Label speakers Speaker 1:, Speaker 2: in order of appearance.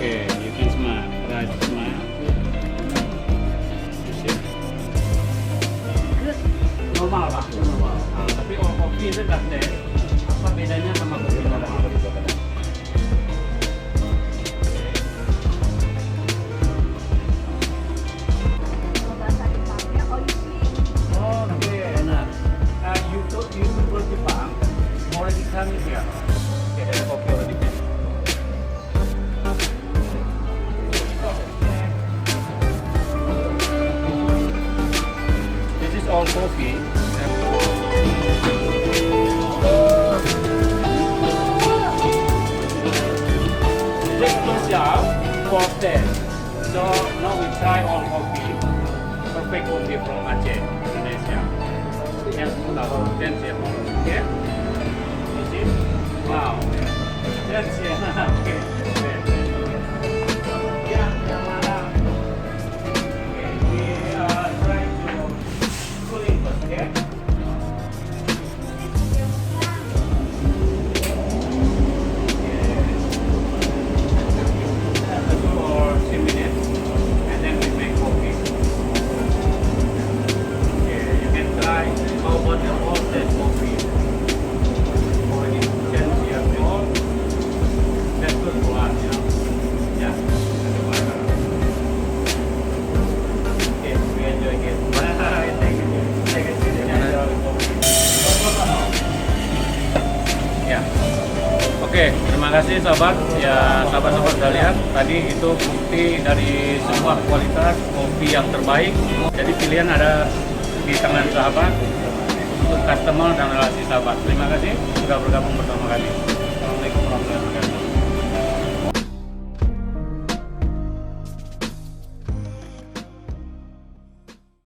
Speaker 1: Okay, you can smile. Try to smile. You see? Good. Normal pak. Normal. Nah, tapi all kopi itu dah deh. Apa bedanya sama kopi normal? YouTuber Jepang already coming here. Okay, there's coffee already made. This is all coffee. This is special for test. So now we try all coffee. Perfect coffee from Aceh, Indonesia. Yang tahu dance ya, ya. You see? Wow. Dance ya. Okay. Yang mana? Okay, we are trying to cooling first, okay? For 2 minutes, and then we make coffee. Okay, you can try. How about the roasted coffee? Already 10 years old. That's good for us, you know. Yeah. Okay, we enjoy it. Bye. Thank you. Thank you. Enjoy coffee. Ya. Oke, terima kasih sahabat. Ya, sahabat-sahabat Terlihat. Tadi itu bukti dari sebuah kualitas kopi yang terbaik. Jadi pilihan ada di tangan sahabat untuk customer dan relasi sahabat. Terima kasih sudah bergabung bersama kami. Assalamualaikum warahmatullahi wabarakatuh.